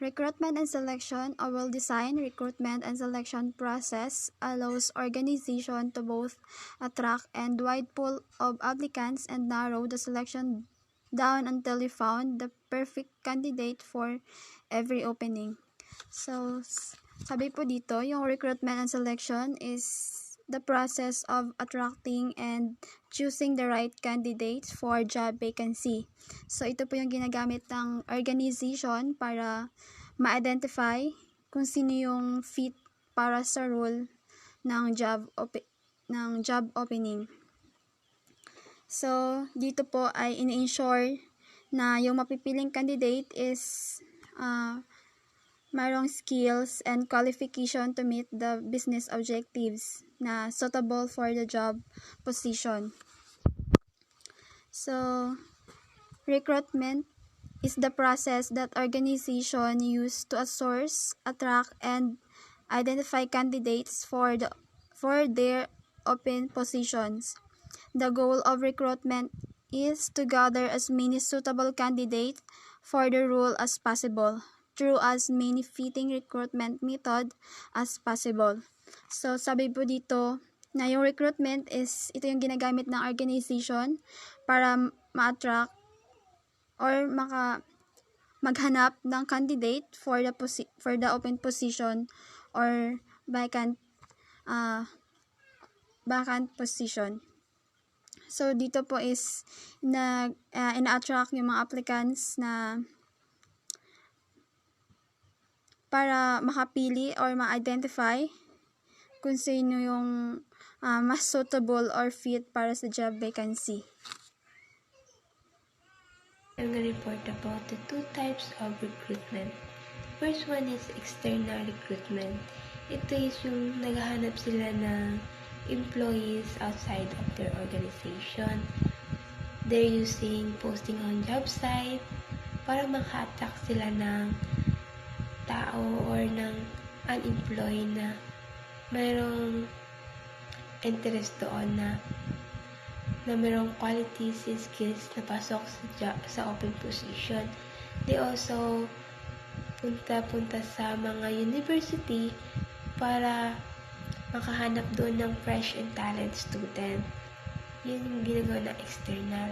Recruitment and selection, a well-designed recruitment and selection process allows organization to both attract a wide pool of applicants and narrow the selection down until you found the perfect candidate for every opening. So, sabi po dito, yung recruitment and selection is the process of attracting and choosing the right candidates for job vacancy. So, ito po yung ginagamit ng organization para ma-identify kung sino yung fit para sa role ng job opening. So, dito po ay ini-ensure na yung mapipiling candidate is mayroong skills and qualification to meet the business objectives na suitable for the job position. So, recruitment is the process that organization use to source, attract, and identify candidates for their open positions. The goal of recruitment is to gather as many suitable candidates for the role as possible through as many fitting recruitment method as possible. So, sabi po dito na yung recruitment is ito yung ginagamit ng organization para ma-attract or maghanap ng candidate for the open position or vacant position. So, dito po is ina-attract yung mga applicants na para makapili or ma-identify kung sino yung mas suitable or fit para sa job vacancy. I'm going to report about the two types of recruitment. First one is external recruitment. Ito is yung naghahanap sila ng employees outside of their organization. They're using posting on job site para maka-attract sila ng tao or ng unemployed na mayroong interest doon na mayroong qualities and skills na pasok sa open position. They also punta sa mga university para makahanap doon ng fresh and talent student. Yun yung ginagawa na external.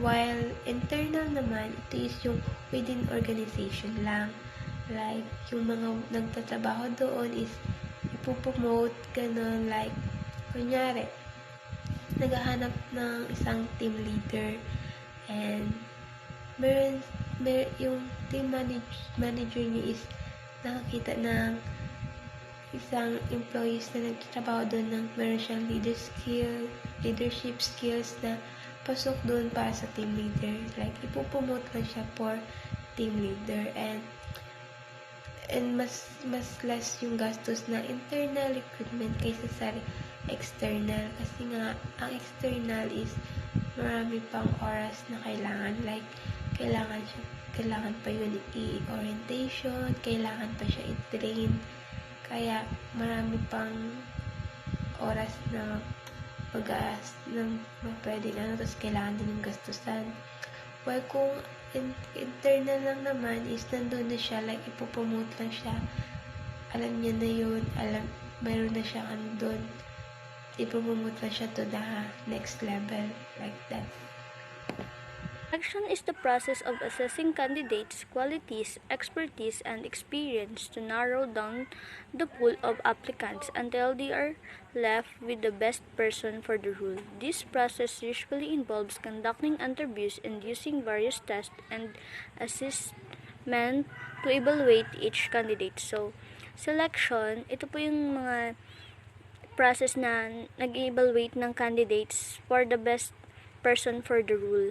While internal naman, ito is yung within organization lang. Like, yung mga nagtatrabaho doon is ipopromote, ganun. Like, kunyari, naghahanap ng isang team leader and meron yung team manager niya is nakakita ng isang employees na nagtatrabaho doon ng meron siyang leadership skills na pasok doon para sa team leader. Like, ipopromote lang siya for team leader and mas less yung gastos na internal recruitment kaysa sa external. Kasi nga, ang external is marami pang oras na kailangan. Like, kailangan pa yun i-orientation, kailangan pa siya i-train. Kaya, marami pang oras na pwede na, tapos kailangan din yung gastusan. While kung internal lang naman is nandun na siya, like ipopromote lang siya, alam niya na yun, mayroon na siya andun, ipopromote lang siya to the next level, like that. Selection is the process of assessing candidates' qualities, expertise, and experience to narrow down the pool of applicants until they are left with the best person for the role. This process usually involves conducting interviews and using various tests and assessment to evaluate each candidate. So, selection, ito po yung mga process na nag-evaluate ng candidates for the best person for the role.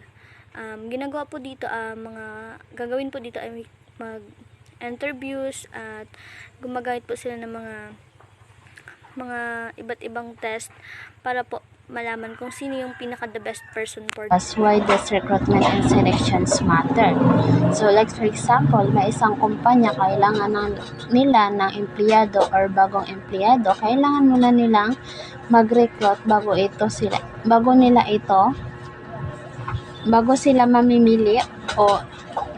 Ginagawa po dito, gagawin po dito ay mag-interviews at gumagamit po sila ng mga iba't ibang test para po malaman kung sino yung pinaka-the best person for That's why this recruitment and selections matter. So like for example, may isang kumpanya kailangan nila ng empleyado or bagong empleyado, kailangan muna nilang mag-recruit bago sila mamimili o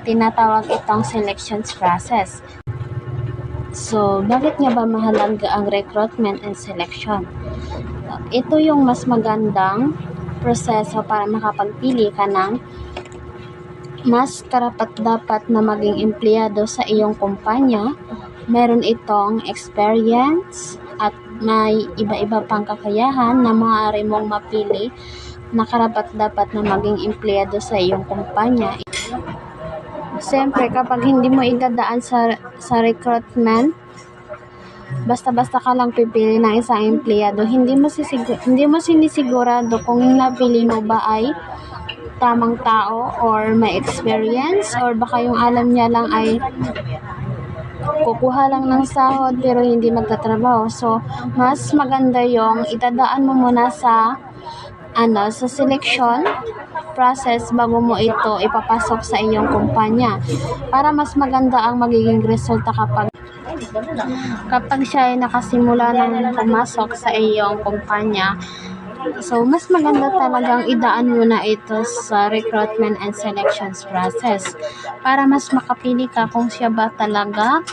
tinatawag itong selections process. So, bakit nga ba mahalaga ang recruitment and selection? Ito yung mas magandang proseso para makapagpili ka ng mas karapat-dapat na maging empleyado sa iyong kumpanya. Meron itong experience at may iba-iba pang kakayahan na maaari mong mapili na karapat-dapat na maging empleyado sa iyong kumpanya. Siyempre, kapag hindi mo idadaan sa recruitment, basta-basta ka lang pipili ng isang empleyado, hindi mo sinisigurado kung yung napili mo ba ay tamang tao or may experience, or baka yung alam niya lang ay kukuha lang ng sahod pero hindi magtatrabaho. So, mas maganda yung itadaan mo muna sa selection process bago mo ito ipapasok sa iyong kumpanya, para mas maganda ang magiging resulta kapag siya ay nakasimula ng pumasok sa iyong kumpanya. So, mas maganda talagang idaan mo na ito sa recruitment and selections process para mas makapili ka kung siya ba talaga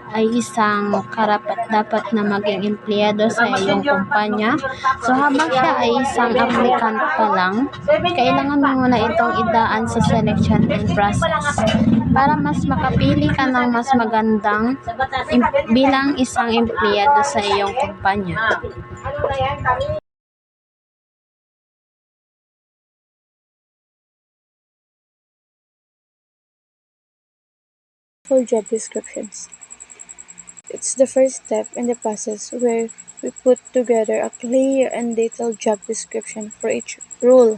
ay isang karapat-dapat na maging empleyado sa iyong kumpanya. So, habang siya ay isang applicant pa lang, kailangan mo muna itong idaan sa selection and process para mas makapili ka ng mas magandang bilang isang empleyado sa iyong kumpanya. For job descriptions. It's the first step in the process where we put together a clear and detailed job description for each role.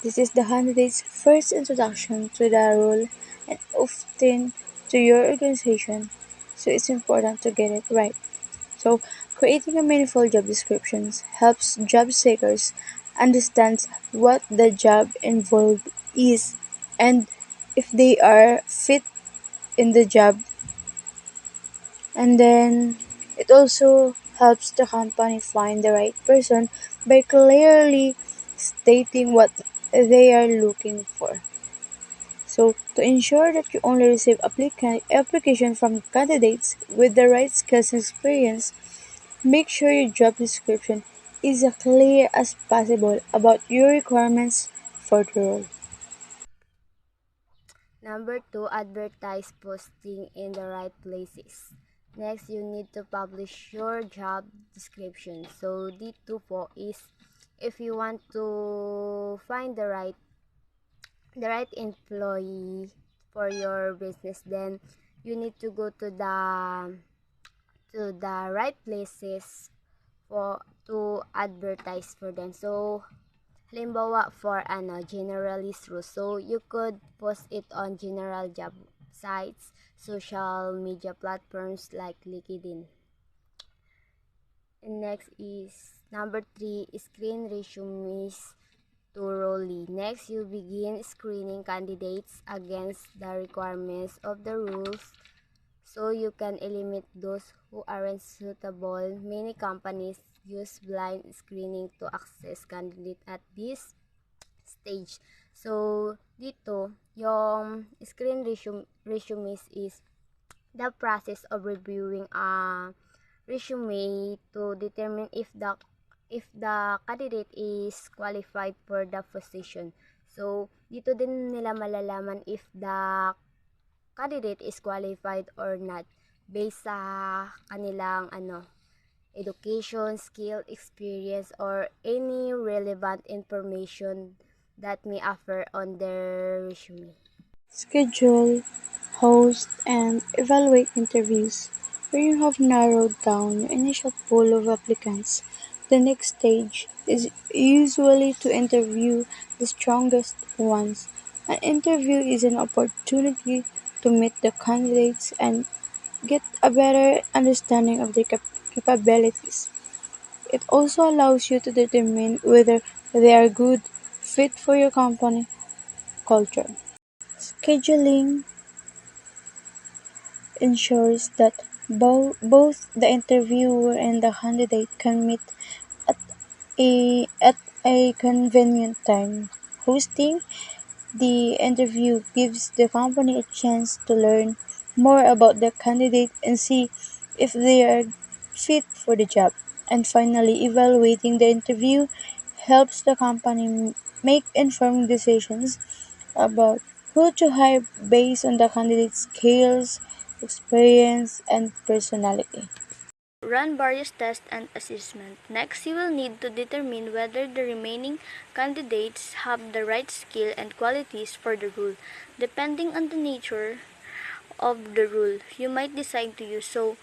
This is the candidate's first introduction to the role and often to your organization, so it's important to get it right. So, creating a meaningful job description helps job seekers understand what the job involved is and if they are fit in the job. And then it also helps the company find the right person by clearly stating what they are looking for. So, to ensure that you only receive application from candidates with the right skills and experience, make sure your job description is as clear as possible about your requirements for the role. Number 2, advertise posting in the right places. Next, you need to publish your job description. So, dito po is if you want to find the right employee for your business, then you need to go to the right places to advertise for them. So, halimbawa for generalist role, so you could post it on general job sites, social media platforms like LinkedIn. And next is number 3, screen resumes thoroughly. Next, you begin screening candidates against the requirements of the rules so you can eliminate those who aren't suitable. Many companies use blind screening to access candidates at this stage. So, dito, yung screen resumes is the process of reviewing a resume to determine if the candidate is qualified for the position. So, dito din nila malalaman if the candidate is qualified or not based sa kanilang education, skill, experience, or any relevant information that may offer on their resume. Schedule, host, and evaluate interviews. When you have narrowed down your initial pool of applicants, the next stage is usually to interview the strongest ones. An interview is an opportunity to meet the candidates and get a better understanding of their capabilities. It also allows you to determine whether they are good fit for your company culture. Scheduling ensures that both the interviewer and the candidate can meet at a convenient time. Hosting The interview gives the company a chance to learn more about the candidate and see if they are fit for the job. And finally, evaluating the interview helps the company make informed decisions about who to hire based on the candidate's skills, experience, and personality. Run various tests and assessment. Next, you will need to determine whether the remaining candidates have the right skill and qualities for the role. Depending on the nature of the role, you might decide to use. So,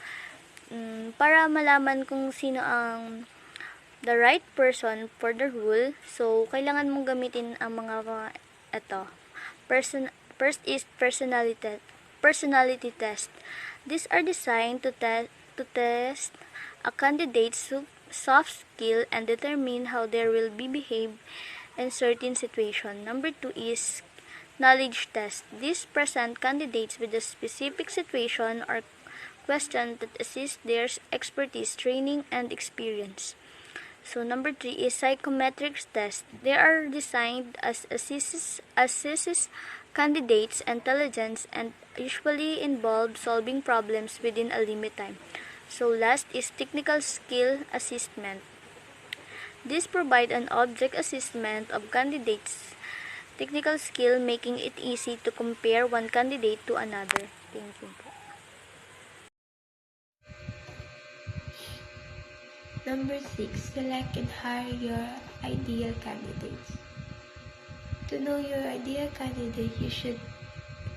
para malaman kung sino ang the right person for the role, so kailangan mong gamitin ang mga ito. First is personality test. These are designed to test a candidate's soft skill and determine how they will behave in certain situations. Number 2 is knowledge test. These present candidates with a specific situation or question that assist their expertise, training, and experience. So number 3 is psychometric test. They are designed as assesses candidates' intelligence and usually involve solving problems within a limit time. So last is technical skill assessment. This provide an object assessment of candidates' technical skill, making it easy to compare one candidate to another. Thank you. Number 6, select and hire your ideal candidates. To know your ideal candidate, you should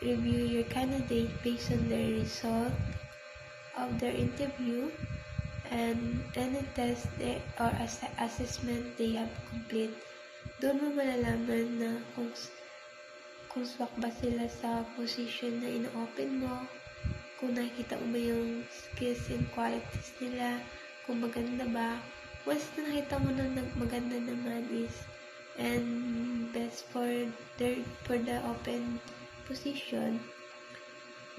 review your candidate based on the result of their interview and any test or assessment they have complete. Doon mo malalaman na kung swak ba sila sa position na ino-open mo, kung nakikita mo ba yung skills and qualities nila, kung maganda ba. Once na nakita mo na maganda naman is and best for the open position,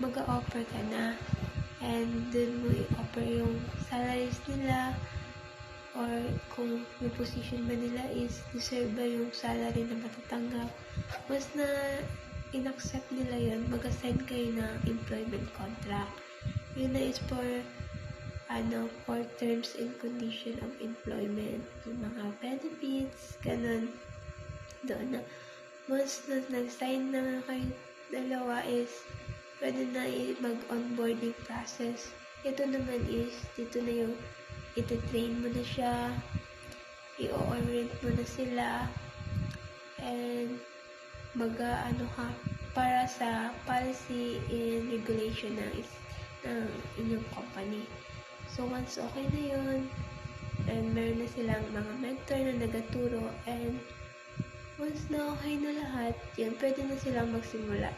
mag-a-offer ka na and dun mo i-offer yung salaries nila or kung yung position ba nila is deserve ba yung salary na matatanggap. Once na in-accept nila yun, mag-assign kayo ng employment contract. Yun na is for terms and condition of employment, yung mga benefits, ganun. Doon na. Once na nag-sign na kayo dalawa is pwede na mag-onboarding process. Ito naman is, dito na yung iti-train mo na siya, i-orient mo na sila, and ka para sa policy and regulation ng inyong company. So, once okay na yun, and meron na silang mga mentor na nagaturo, and once na okay na lahat, yun, pwede na silang magsimula.